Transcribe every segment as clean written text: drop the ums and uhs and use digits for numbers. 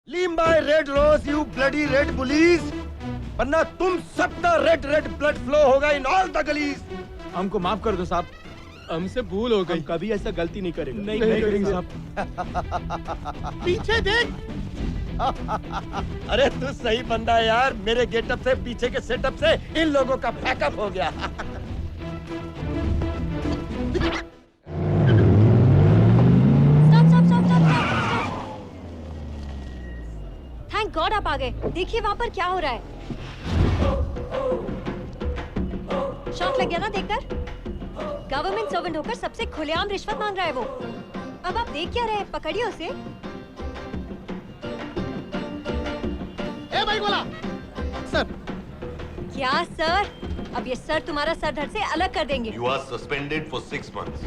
Leave my red rose, you bloody red bullies! वरना तुम सबका रेड रेड ब्लड फ्लो होगा इन ऑल द गलीज। हमको माफ कर दो साहब, हमसे भूल हो गई। हम कभी ऐसा गलती नहीं करेंगे। नहीं करेंगे साहब। पीछे देख। अरे तू सही बंदा है यार, मेरे गेटअप से पीछे के सेटअप से इन लोगों का पैकअप हो गया। थैंक गॉड आप आ गए। देखिए वहाँ पर क्या हो रहा है। शॉक लग गया ना देखकर? गवर्नमेंट सर्वेंट होकर सबसे खुलेआम रिश्वत मांग रहा है वो। अब आप देख क्या रहे हैं? पकड़िए उसे। ए भाई बोला सर। क्या सर? अब ये सर तुम्हारा सर धड़ से अलग कर देंगे। You are suspended for 6 months.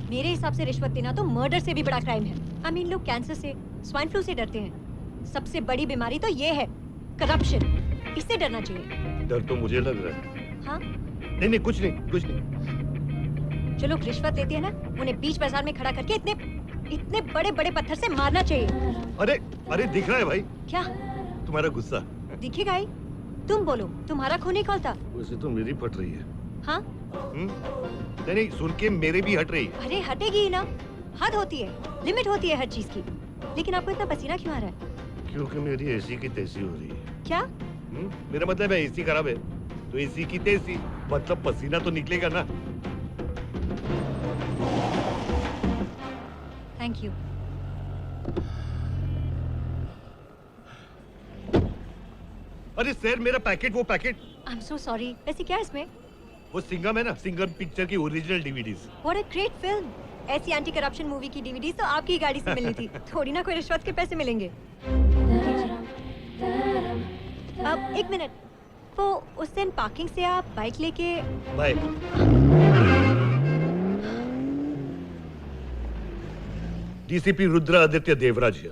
मेरे हिसाब से रिश्वत देना तो मर्डर से भी बड़ा क्राइम है। आई मीन लोग कैंसर से, स्वाइन फ्लू से डरते हैं। सबसे बड़ी बीमारी तो ये है, करप्शन। इससे डरना चाहिए। डर तो मुझे लग रहा है। हाँ? नहीं कुछ नहीं। जो लोग रिश्वत लेते हैं ना, उन्हें बीच बाजार में खड़ा करके इतने बड़े बड़े पत्थर से मारना चाहिए। अरे दिख रहा है भाई क्या तुम्हारा गुस्सा। दिखेगा ही? तुम बोलो, तुम्हारा खून ही खौलता। वैसे तो मेरी फट रही है। हाँ? नहीं सुन के मेरे भी हट रही है। अरे हटेगी ही ना। हद होती है, लिमिट होती है हर चीज की। लेकिन आपको इतना पसीना क्यों आ रहा है? क्योंकि मेरी एसी की तेजी हो रही है। क्या? मेरा मतलब है एसी खराब है तो एसी की तेजी मतलब पसीना तो निकलेगा ना। Thank you. अरे सर मेरा पैकेट, वो packet. I am so sorry. वैसे क्या है इसमें? वो सिंघम है ना, सिंघम पिक्चर की original DVDs. What a great film. ऐसी एंटी करप्शन मूवी की डीवीडीज तो आपकी गाड़ी से मिलनी थी। थोड़ी ना कोई रिश्वत के पैसे मिलेंगे। अब एक मिनट, वो उस दिन पार्किंग से आप बाइक लेके बाय। डीसीपी रुद्र आदित्य देवराज है।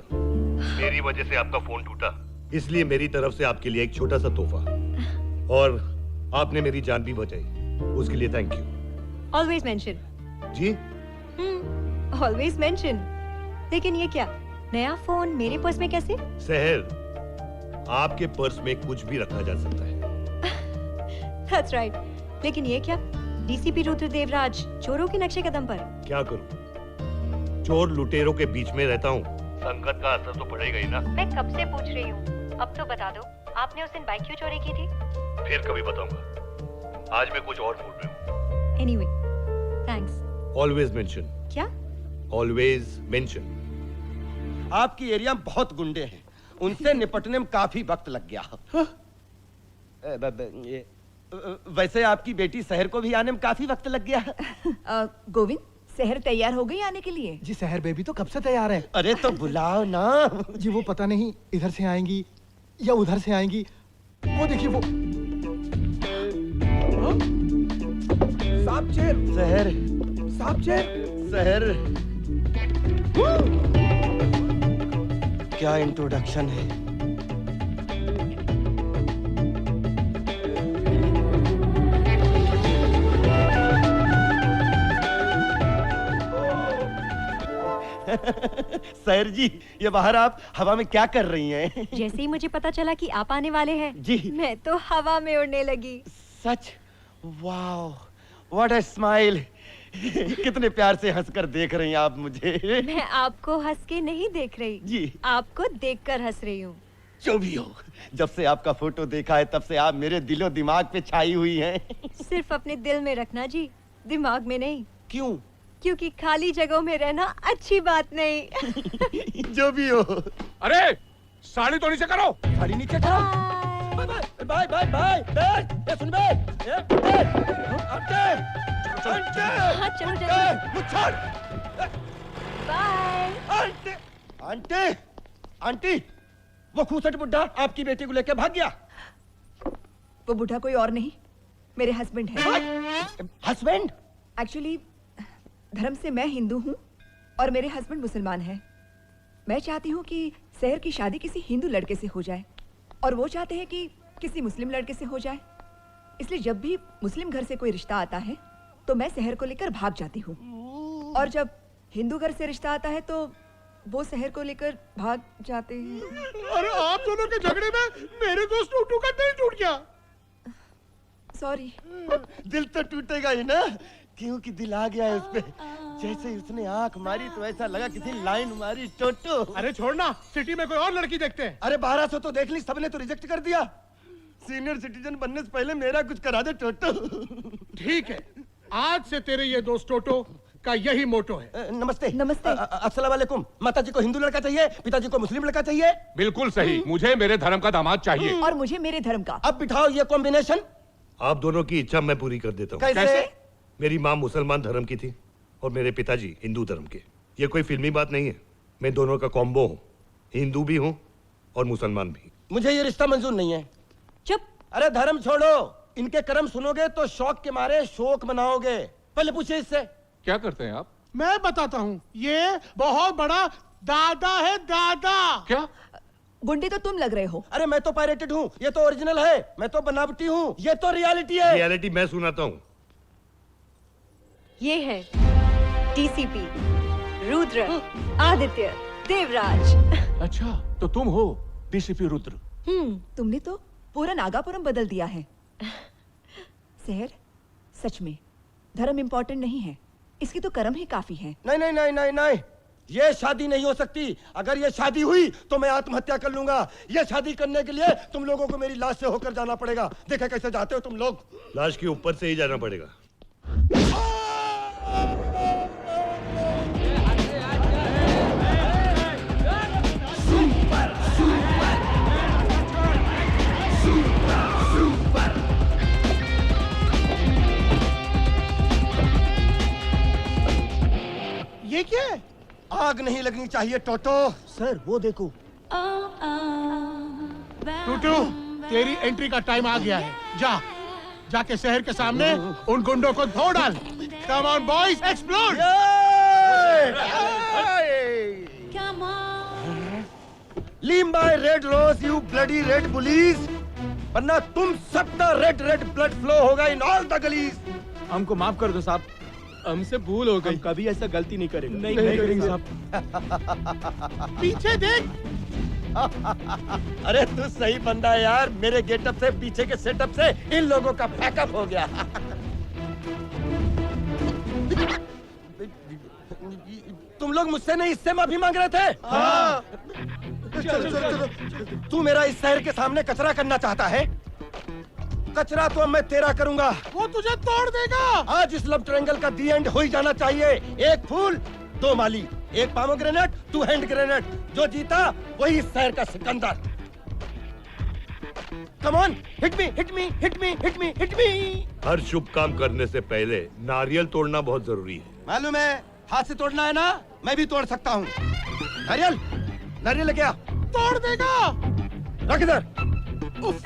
मेरी वजह से आपका फोन टूटा, इसलिए मेरी तरफ से आपके लिए एक छोटा सा तोहफा। और आपने मेरी जान भी बचाई, उसके लिए थैंक यू। Always mention. जी? Always mention. लेकिन ये क्या, नया फोन मेरे पर्स में कैसे? सहर, आपके पर्स में कुछ भी रखा जा सकता है। That's right. लेकिन ये क्या, डीसीपी रुद्र देवराज चोरों के नक्शे कदम पर। क्या करूं? चोर लुटेरों के बीच में रहता हूँ, संगत का असर तो पड़ेगा ही ना। मैं कब से पूछ रही हूँ, अब तो बता दो, आपने उस दिन बाइक क्यों चोरी की थी? फिर कभी बताऊंगा, आज मैं कुछ और मूड में हूँ। Anyway, thanks. Always mention. क्या? Always mention. आपकी एरिया में बहुत गुंडे हैं, उनसे निपटने में काफी वक्त लग गया। वैसे आपकी बेटी शहर को भी आने में काफी वक्त लग गया। गोविंद, शहर तैयार हो गई आने के लिए? जी शहर बेबी तो कब से तैयार है। अरे तो बुलाओ ना। जी वो पता नहीं इधर से आएंगी या उधर से आएंगी। वो देखिए वो। साहब चेर शहर, साहब चेर शहर। क्या इंट्रोडक्शन है। सर जी, ये बाहर आप हवा में क्या कर रही हैं? जैसे ही मुझे पता चला कि आप आने वाले हैं, जी मैं तो हवा में उड़ने लगी। सच? Wow, what a smile. कितने प्यार से हंसकर देख रही हैं आप मुझे। मैं आपको हंस के नहीं देख रही जी, आपको देखकर हंस रही हूँ। जो भी हो, जब से आपका फोटो देखा है तब से आप मेरे दिलो दिमाग पे छाई हुई हैं। सिर्फ अपने दिल में रखना जी, दिमाग में नहीं। क्यों? क्योंकि खाली जगहों में रहना अच्छी बात नहीं। जो भी हो। अरे साड़ी तो नीचे करो। साड़ी नीचे करो। Bye bye bye bye. ये सुन बे। आंटे, आंटे, हाँ चलो चलो। मुझ छोड़। बाय। आंटे, आंटे, आंटी, वो खूसट बुड्ढा आपकी बेटी को लेकर भाग गया। वो बुढ़ा कोई और नहीं, मेरे हस्बैंड है। हस्बैंड? एक्चुअली धर्म से मैं हिंदू हूँ, और मेरे हस्बैंड मुसलमान हैं। मैं चाहती हूँ कि सहर की शादी किसी हिंदू लड़के से हो जाए और वो चाहते हैं कि किसी मुस्लिम लड़के से हो जाए। इसलिए जब भी मुस्लिम घर से कोई रिश्ता आता है तो मैं सहर को लेकर भाग जाती हूँ, और जब हिंदू घर से रिश्ता आता है तो वो सहर को लेकर भाग जाते हैं। अरे आप दोनों के झगड़े में मेरे दोस्त टूटू का दिल टूट गया। सॉरी। दिल तो टूटेगा ही ना, क्योंकि दिल आ गया है उस पे। जैसे उसने आंख मारी तो ऐसा लगा किसी लाइन मारी। टोटो अरे छोड़ना, सिटी में कोई और लड़की देखते हैं। अरे 1200 तो देख ली, सबने तो रिजेक्ट कर दिया। सीनियर सिटीजन बनने से पहले मेरा कुछ करा दे टोटो। ठीक है, आज से तेरे ये दोस्त टोटो का यही मोटो है। नमस्ते। नमस्ते। अस्सलाम वालेकुम। माताजी को हिंदू लड़का चाहिए, पिताजी को मुस्लिम लड़का चाहिए। बिल्कुल सही, मुझे मेरे धर्म का दामाद चाहिए। और मुझे मेरे धर्म का। अब बिठाओ ये कॉम्बिनेशन। आप दोनों की इच्छा मैं पूरी कर देता हूँ। कैसे? मेरी माँ मुसलमान धर्म की थी और मेरे पिताजी हिंदू धर्म के। ये कोई फिल्मी बात नहीं है, मैं दोनों का कॉम्बो हूँ, हिंदू भी हूँ और मुसलमान भी। मुझे ये रिश्ता मंजूर नहीं है। चुप। अरे धर्म छोड़ो, इनके कर्म सुनोगे तो शौक के मारे शोक मनाओगे। पहले पूछिए इससे। क्या करते हैं आप? मैं बताता हूँ, ये बहुत बड़ा दादा है, दादा। क्या? गुंडे तो तुम लग रहे हो। अरे मैं तो पायरेटेड हूँ, ये तो ओरिजिनल है। मैं तो बनावटी हूँ, ये तो रियलिटी है। रियलिटी मैं सुनाता हूँ। ये है डीसीपी रुद्र आदित्य देवराज। अच्छा, तो तुम हो डीसीपी रुद्र। तुमने तो पूरा नागापुरम बदल दिया है। सहर, सच में धर्म इंपॉर्टेंट नहीं है, इसकी तो कर्म ही काफी है। नहीं नहीं नहीं नहीं नहीं, ये शादी नहीं हो सकती। अगर ये शादी हुई तो मैं आत्महत्या कर लूंगा। ये शादी करने के लिए तुम लोगों को मेरी लाश से होकर जाना पड़ेगा। देखे कैसे जाते हो तुम लोग। लाश के ऊपर से ही जाना पड़ेगा। ये क्या है? आग नहीं लगनी चाहिए टोटो। सर वो देखो। टूटू, तेरी एंट्री का टाइम आ गया है। जा, जाके शहर के सामने उन गुंडों को धो डाल। Come on boys, explode. Leave my red rose you bloody red police, वरना तुम सबका रेड रेड ब्लड फ्लो होगा इन ऑल द गलीज। हमको माफ कर दो साहब, हमसे भूल हो गई। कभी ऐसा गलती नहीं करेगा। नहीं करेंगे साहब। पीछे देख। अरे तू सही बंदा है यार। मेरे गेटअप से, पीछे के सेटअप से इन लोगों का पैकअप हो गया। तुम लोग मुझसे नहीं, इससे माफी मांग रहे थे। हाँ। तू मेरा इस शहर के सामने कचरा करना चाहता है। कचरा तो मैं तेरा करूंगा। वो तुझे तोड़ देगा। आज इस लव ट्रायंगल का दी एंड हो ही जाना चाहिए। एक फूल दो माली, एक पामोग्रेनेट टू हैंड ग्रेनेट। जो जीता वही इस शहर का Sikandar. Come on, hit me hit me hit me hit me hit me. हर शुभ काम करने से पहले नारियल तोड़ना बहुत जरूरी है। मालूम है, हाथ से तोड़ना है ना, मैं भी तोड़ सकता हूँ। नारियल, नारियल लेके आ। तोड़ देगा। रख इधर। उफ।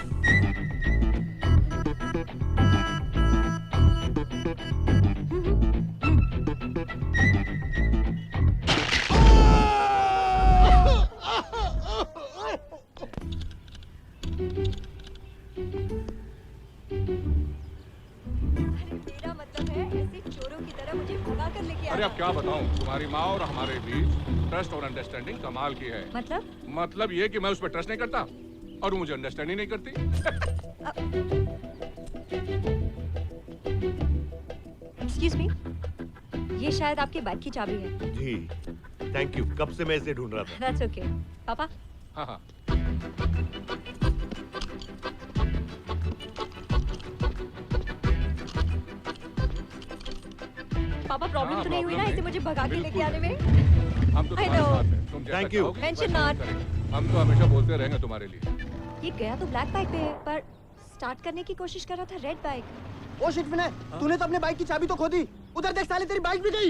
मेरा मतलब है ऐसे चोरों की तरह मुझे भगा कर लेके अरे आना। अब क्या बताऊं, तुम्हारी माँ और हमारे बीच ट्रस्ट और अंडरस्टैंडिंग कमाल की है। मतलब ये कि मैं उस पर ट्रस्ट नहीं करता और वो मुझे अंडरस्टैंड ही नहीं करती। एक्सक्यूज मी, ये शायद आपके बाइक की चाबी है। जी थैंक यू, कब से मैं इसे ढूंढ रहा था। That's okay. पापा, हाँ हाँ, पापा प्रॉब्लम हाँ, तो नहीं हुई ना problem इसे मुझे भगा के लेके बिल्कुल आने में? हम तो I तुम्हारे know. साथ हैं। तुम जैसा Thank you. चाहोगी, Mention वैसा not. करेंगे। हम तो हमेशा बोलते रहेंगे तुम्हारे लिए। ये गया तो ब्लैक बाइक पे है, पर स्टार्ट करने की कोशिश कर रहा था रेड बाइक। ओ शिट विनय, तूने तो अपने बाइक की चाबी तो खो दी। उधर देख साले, तेरी बाइक भी गई।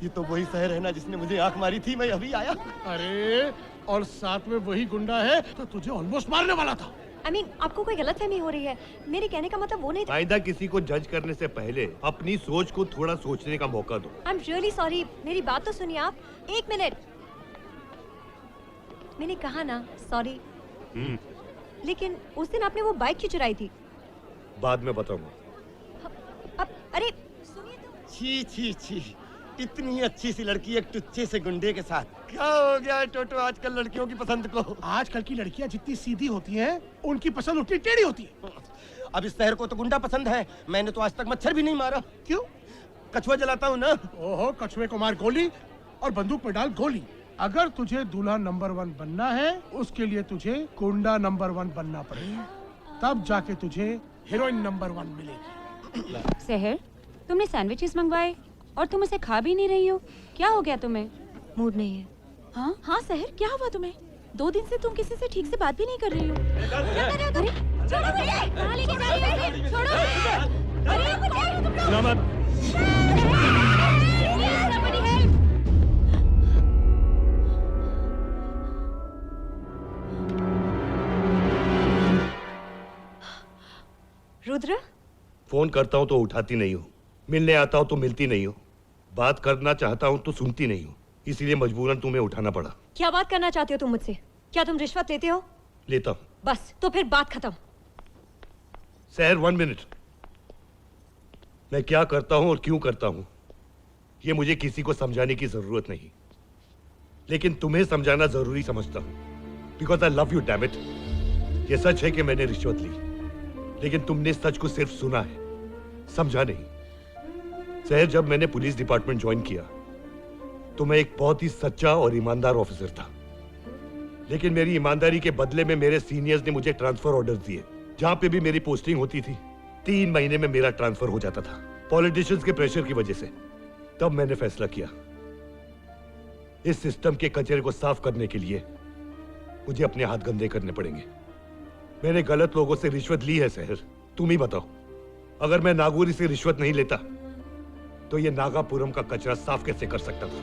ये तो वही शहर है ना जिसने मुझे आंख मारी थी। मैं अभी आया। अरे, और साथ में वही गुंडा है तो तुझे ऑलमोस्ट मारने वाला था। आपको कोई गलतफहमी हो रही है। मेरे कहने का मतलब वो नहीं था। आइंदा किसी को जज करने से पहले अपनी सोच को थोड़ा सोचने का मौका दो। आई एम रियली सॉरी, मेरी बात तो सुनिए आप। एक मिनट, मैंने कहा ना सॉरी। लेकिन उस दिन आपने वो बाइक क्यों चुराई थी? बाद में बताऊंगा। अब अरे सुनिए तो। छी छी छी, इतनी अच्छी सी लड़की एक टुच्चे से गुंडे के साथ। क्या हो गया है टोटो आजकल लड़कियों की पसंद को? आजकल की लड़कियां जितनी सीधी होती हैं, उनकी पसंद उतनी टेढ़ी होती है। अब इस शहर को तो गुंडा पसंद है। मैंने तो आज तक मच्छर भी नहीं मारा। क्यों? कछुआ जलाता हूँ ना। ओहो, कछुए को मार गोली और बंदूक में डाल गोली। अगर तुझे दूल्हा नंबर 1 बनना है, उसके लिए तुझे गुंडा नंबर 1 बनना पड़ेगा। तब जाके तुझे हीरोइन नंबर 1 मिलेगी। सहर, तुमने सैंडविचेस मंगवाए और तुम उसे खा भी नहीं रही हो। क्या हो गया तुम्हें? मूड नहीं है। हाँ हाँ सहर, क्या हुआ तुम्हें? 2 दिन से तुम किसी से ठीक से बात भी नहीं कर रही हो। क्या कर रहे हो तुम? छोड़ो मुझे! कहाँ लेके जा रही हो मुझे? छोड़ो मुझे! अरे मुझे! तुम लोग! नमक। Somebody help! रुद्र, फोन करता हूँ तो उठाती नहीं हो, मिलने आता हूँ तो मिलती नहीं हो, बात करना चाहता हूँ तो सुनती नहीं हो, इसीलिए मजबूरन तुम्हें उठाना पड़ा। क्या बात करना चाहते हो तुम मुझसे? क्या तुम रिश्वत लेते हो? लेता हूँ। बस, तो फिर बात खत्म। सहर 1 मिनट। मैं क्या करता हूँ और क्यों करता हूँ ये मुझे किसी को समझाने की जरूरत नहीं, लेकिन तुम्हें समझाना जरूरी समझता हूँ, because I love you damn it. ये सच है कि मैंने रिश्वत ली, लेकिन तुमने सच को सिर्फ सुना है, समझा नहीं। सहर, जब मैंने पुलिस डिपार्टमेंट ज्वाइन किया तो मैं एक बहुत ही सच्चा और ईमानदार ऑफिसर था, लेकिन मेरी ईमानदारी के बदले में मेरे सीनियर्स ने मुझे ट्रांसफर ऑर्डर दिए। जहां पे भी मेरी पोस्टिंग होती थी 3 महीने में मेरा ट्रांसफर हो जाता था, पॉलिटिशियंस के प्रेशर की वजह से। तब मैंने फैसला किया, इस सिस्टम के कचरे को साफ करने के लिए मुझे अपने हाथ गंदे करने पड़ेंगे। मैंने गलत लोगों से रिश्वत ली है सहर, तुम ही बताओ। अगर मैं नागौरी से रिश्वत नहीं लेता तो ये नागापुरम का कचरा साफ कैसे कर सकता था?